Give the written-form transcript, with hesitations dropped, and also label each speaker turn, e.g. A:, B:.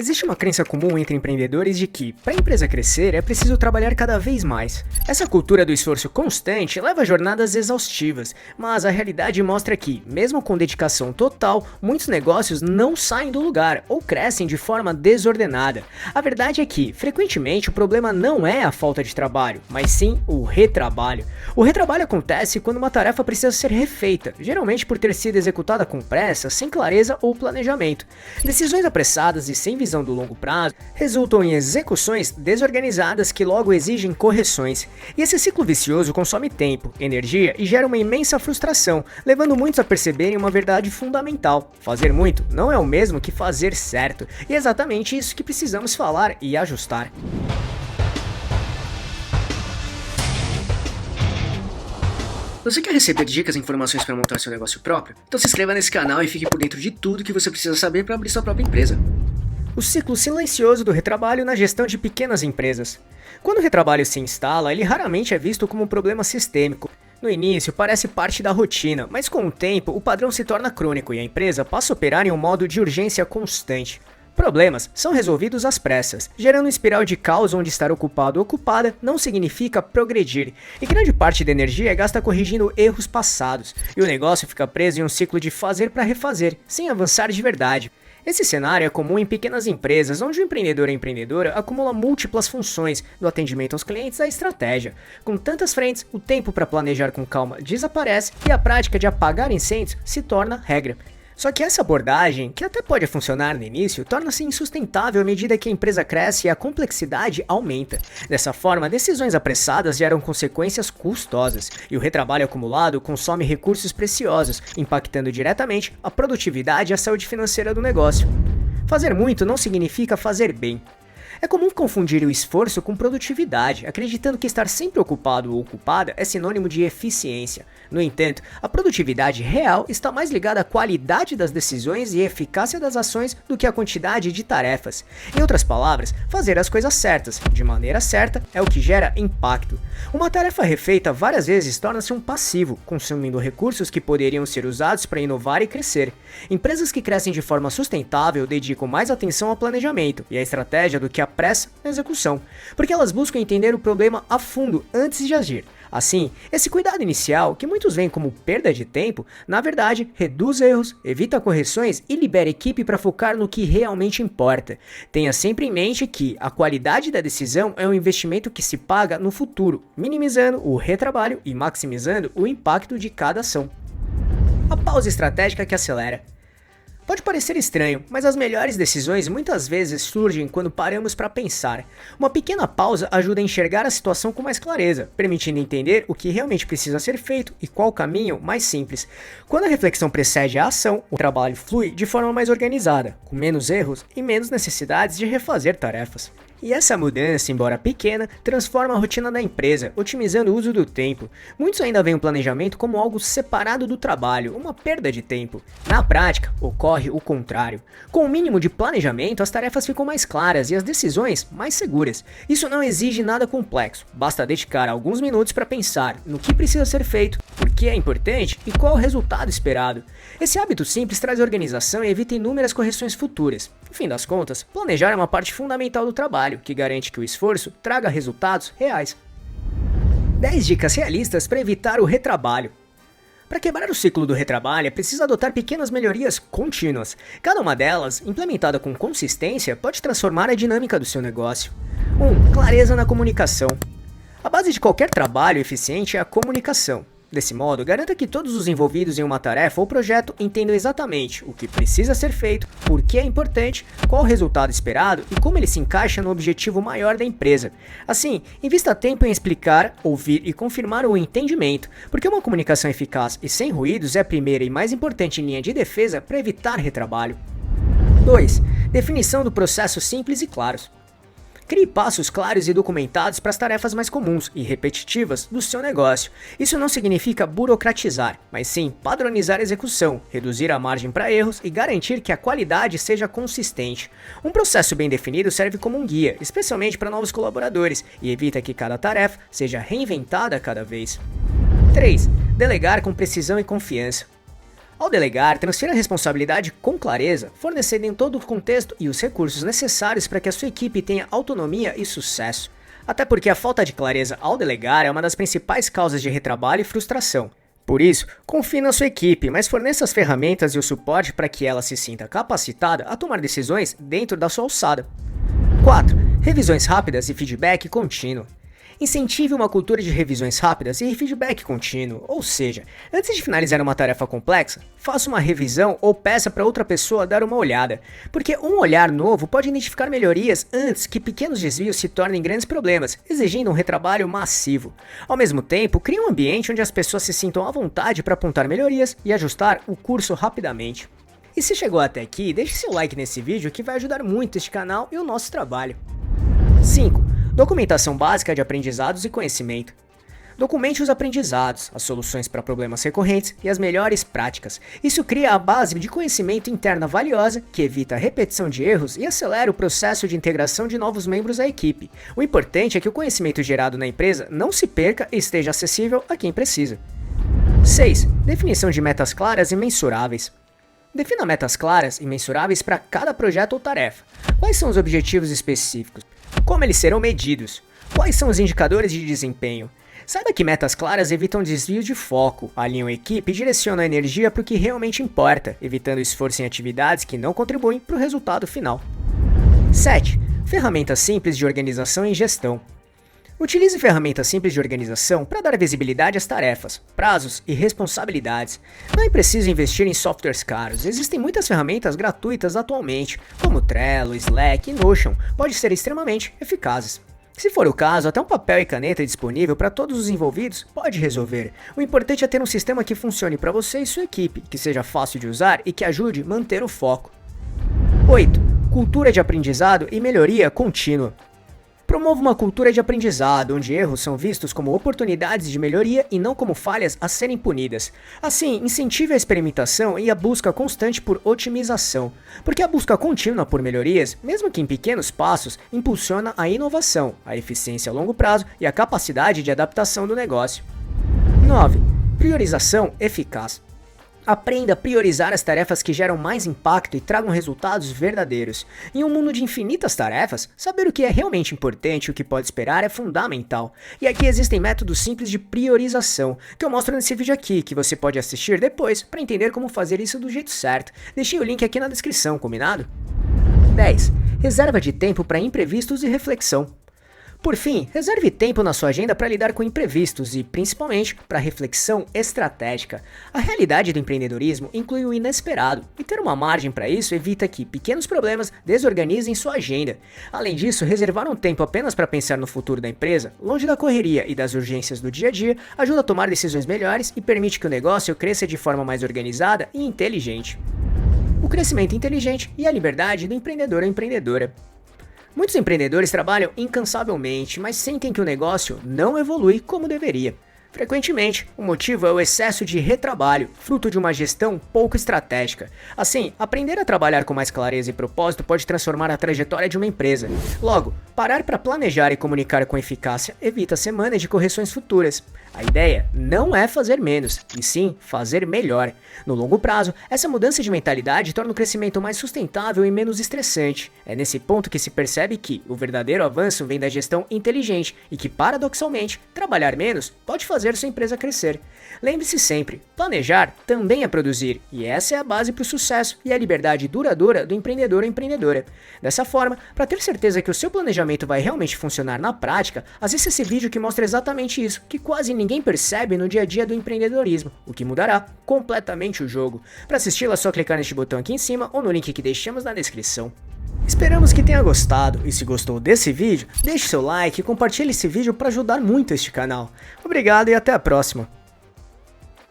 A: Existe uma crença comum entre empreendedores de que, para a empresa crescer, é preciso trabalhar cada vez mais. Essa cultura do esforço constante leva a jornadas exaustivas, mas a realidade mostra que, mesmo com dedicação total, muitos negócios não saem do lugar ou crescem de forma desordenada. A verdade é que, frequentemente, o problema não é a falta de trabalho, mas sim o retrabalho. O retrabalho acontece quando uma tarefa precisa ser refeita, geralmente por ter sido executada com pressa, sem clareza ou planejamento. Decisões apressadas e sem visão do longo prazo resultam em execuções desorganizadas que logo exigem correções. E esse ciclo vicioso consome tempo, energia e gera uma imensa frustração, levando muitos a perceberem uma verdade fundamental: fazer muito não é o mesmo que fazer certo. E é exatamente isso que precisamos falar e ajustar. Você quer receber dicas e informações para montar seu negócio próprio? Então se inscreva nesse canal e fique por dentro de tudo que você precisa saber para abrir sua própria empresa. O ciclo silencioso do retrabalho na gestão de pequenas empresas. Quando o retrabalho se instala, ele raramente é visto como um problema sistêmico. No início, parece parte da rotina, mas com o tempo, o padrão se torna crônico e a empresa passa a operar em um modo de urgência constante. Problemas são resolvidos às pressas, gerando uma espiral de caos onde estar ocupado ou ocupada não significa progredir, e grande parte da energia é gasta corrigindo erros passados, e o negócio fica preso em um ciclo de fazer para refazer, sem avançar de verdade. Esse cenário é comum em pequenas empresas, onde o empreendedor ou empreendedora acumula múltiplas funções, do atendimento aos clientes à estratégia. Com tantas frentes, o tempo para planejar com calma desaparece e a prática de apagar incêndios se torna regra. Só que essa abordagem, que até pode funcionar no início, torna-se insustentável à medida que a empresa cresce e a complexidade aumenta. Dessa forma, decisões apressadas geram consequências custosas, e o retrabalho acumulado consome recursos preciosos, impactando diretamente a produtividade e a saúde financeira do negócio. Fazer muito não significa fazer bem. É comum confundir o esforço com produtividade, acreditando que estar sempre ocupado ou ocupada é sinônimo de eficiência. No entanto, a produtividade real está mais ligada à qualidade das decisões e eficácia das ações do que à quantidade de tarefas. Em outras palavras, fazer as coisas certas, de maneira certa, é o que gera impacto. Uma tarefa refeita várias vezes torna-se um passivo, consumindo recursos que poderiam ser usados para inovar e crescer. Empresas que crescem de forma sustentável dedicam mais atenção ao planejamento e à estratégia do que à pressa na execução, porque elas buscam entender o problema a fundo antes de agir. Assim, esse cuidado inicial, que muitos veem como perda de tempo, na verdade, reduz erros, evita correções e libera a equipe para focar no que realmente importa. Tenha sempre em mente que a qualidade da decisão é um investimento que se paga no futuro, minimizando o retrabalho e maximizando o impacto de cada ação. A pausa estratégica que acelera. Pode parecer estranho, mas as melhores decisões muitas vezes surgem quando paramos para pensar. Uma pequena pausa ajuda a enxergar a situação com mais clareza, permitindo entender o que realmente precisa ser feito e qual o caminho mais simples. Quando a reflexão precede a ação, o trabalho flui de forma mais organizada, com menos erros e menos necessidades de refazer tarefas. E essa mudança, embora pequena, transforma a rotina da empresa, otimizando o uso do tempo. Muitos ainda veem o planejamento como algo separado do trabalho, uma perda de tempo. Na prática, ocorre o contrário. Com o mínimo de planejamento, as tarefas ficam mais claras e as decisões mais seguras. Isso não exige nada complexo, basta dedicar alguns minutos para pensar no que precisa ser feito, por que é importante e qual o resultado esperado. Esse hábito simples traz organização e evita inúmeras correções futuras. No fim das contas, planejar é uma parte fundamental do trabalho, que garante que o esforço traga resultados reais. 10 dicas realistas para evitar o retrabalho. Para quebrar o ciclo do retrabalho, é preciso adotar pequenas melhorias contínuas. Cada uma delas, implementada com consistência, pode transformar a dinâmica do seu negócio. 1. Clareza na comunicação. A base de qualquer trabalho eficiente é a comunicação. Desse modo, garanta que todos os envolvidos em uma tarefa ou projeto entendam exatamente o que precisa ser feito, por que é importante, qual o resultado esperado e como ele se encaixa no objetivo maior da empresa. Assim, invista tempo em explicar, ouvir e confirmar o entendimento, porque uma comunicação eficaz e sem ruídos é a primeira e mais importante linha de defesa para evitar retrabalho. 2. Definição do processo simples e claros. Crie passos claros e documentados para as tarefas mais comuns e repetitivas do seu negócio. Isso não significa burocratizar, mas sim padronizar a execução, reduzir a margem para erros e garantir que a qualidade seja consistente. Um processo bem definido serve como um guia, especialmente para novos colaboradores, e evita que cada tarefa seja reinventada cada vez. 3. Delegar com precisão e confiança. Ao delegar, transfira a responsabilidade com clareza, fornecendo todo o contexto e os recursos necessários para que a sua equipe tenha autonomia e sucesso. Até porque a falta de clareza ao delegar é uma das principais causas de retrabalho e frustração. Por isso, confie na sua equipe, mas forneça as ferramentas e o suporte para que ela se sinta capacitada a tomar decisões dentro da sua alçada. 4. Revisões rápidas e feedback contínuo. Incentive uma cultura de revisões rápidas e feedback contínuo, ou seja, antes de finalizar uma tarefa complexa, faça uma revisão ou peça para outra pessoa dar uma olhada, porque um olhar novo pode identificar melhorias antes que pequenos desvios se tornem grandes problemas, exigindo um retrabalho massivo. Ao mesmo tempo, crie um ambiente onde as pessoas se sintam à vontade para apontar melhorias e ajustar o curso rapidamente. E se chegou até aqui, deixe seu like nesse vídeo que vai ajudar muito este canal e o nosso trabalho. 5. Documentação básica de aprendizados e conhecimento. Documente os aprendizados, as soluções para problemas recorrentes e as melhores práticas. Isso cria a base de conhecimento interna valiosa que evita a repetição de erros e acelera o processo de integração de novos membros à equipe. O importante é que o conhecimento gerado na empresa não se perca e esteja acessível a quem precisa. 6. Definição de metas claras e mensuráveis. Defina metas claras e mensuráveis para cada projeto ou tarefa. Quais são os objetivos específicos? Como eles serão medidos? Quais são os indicadores de desempenho? Saiba que metas claras evitam desvios de foco, alinham a equipe e direcionam a energia para o que realmente importa, evitando esforço em atividades que não contribuem para o resultado final. 7. Ferramentas simples de organização e gestão. Utilize ferramentas simples de organização para dar visibilidade às tarefas, prazos e responsabilidades. Não é preciso investir em softwares caros, existem muitas ferramentas gratuitas atualmente, como Trello, Slack e Notion, podem ser extremamente eficazes. Se for o caso, até um papel e caneta disponível para todos os envolvidos pode resolver. O importante é ter um sistema que funcione para você e sua equipe, que seja fácil de usar e que ajude a manter o foco. 8. Cultura de aprendizado e melhoria contínua. Promova uma cultura de aprendizado, onde erros são vistos como oportunidades de melhoria e não como falhas a serem punidas. Assim, incentive a experimentação e a busca constante por otimização, porque a busca contínua por melhorias, mesmo que em pequenos passos, impulsiona a inovação, a eficiência a longo prazo e a capacidade de adaptação do negócio. 9. Priorização eficaz. Aprenda a priorizar as tarefas que geram mais impacto e tragam resultados verdadeiros. Em um mundo de infinitas tarefas, saber o que é realmente importante e o que pode esperar é fundamental. E aqui existem métodos simples de priorização, que eu mostro nesse vídeo aqui, que você pode assistir depois para entender como fazer isso do jeito certo. Deixei o link aqui na descrição, combinado? 10. Reserva de tempo para imprevistos e reflexão. Por fim, reserve tempo na sua agenda para lidar com imprevistos e, principalmente, para reflexão estratégica. A realidade do empreendedorismo inclui o inesperado, e ter uma margem para isso evita que pequenos problemas desorganizem sua agenda. Além disso, reservar um tempo apenas para pensar no futuro da empresa, longe da correria e das urgências do dia a dia, ajuda a tomar decisões melhores e permite que o negócio cresça de forma mais organizada e inteligente. O crescimento inteligente e a liberdade do empreendedor ou empreendedora. Muitos empreendedores trabalham incansavelmente, mas sentem que o negócio não evolui como deveria. Frequentemente, o motivo é o excesso de retrabalho, fruto de uma gestão pouco estratégica. Assim, aprender a trabalhar com mais clareza e propósito pode transformar a trajetória de uma empresa. Logo, parar para planejar e comunicar com eficácia evita semanas de correções futuras. A ideia não é fazer menos, e sim fazer melhor. No longo prazo, essa mudança de mentalidade torna o crescimento mais sustentável e menos estressante. É nesse ponto que se percebe que o verdadeiro avanço vem da gestão inteligente e que, paradoxalmente, trabalhar menos pode fazer sua empresa crescer. Lembre-se sempre, planejar também é produzir, e essa é a base para o sucesso e a liberdade duradoura do empreendedor ou empreendedora. Dessa forma, para ter certeza que o seu planejamento vai realmente funcionar na prática, assista esse vídeo que mostra exatamente isso, que quase ninguém percebe no dia a dia do empreendedorismo, o que mudará completamente o jogo. Para assisti-lo é só clicar neste botão aqui em cima ou no link que deixamos na descrição. Esperamos que tenha gostado, e se gostou desse vídeo, deixe seu like e compartilhe esse vídeo para ajudar muito este canal. Obrigado e até a próxima!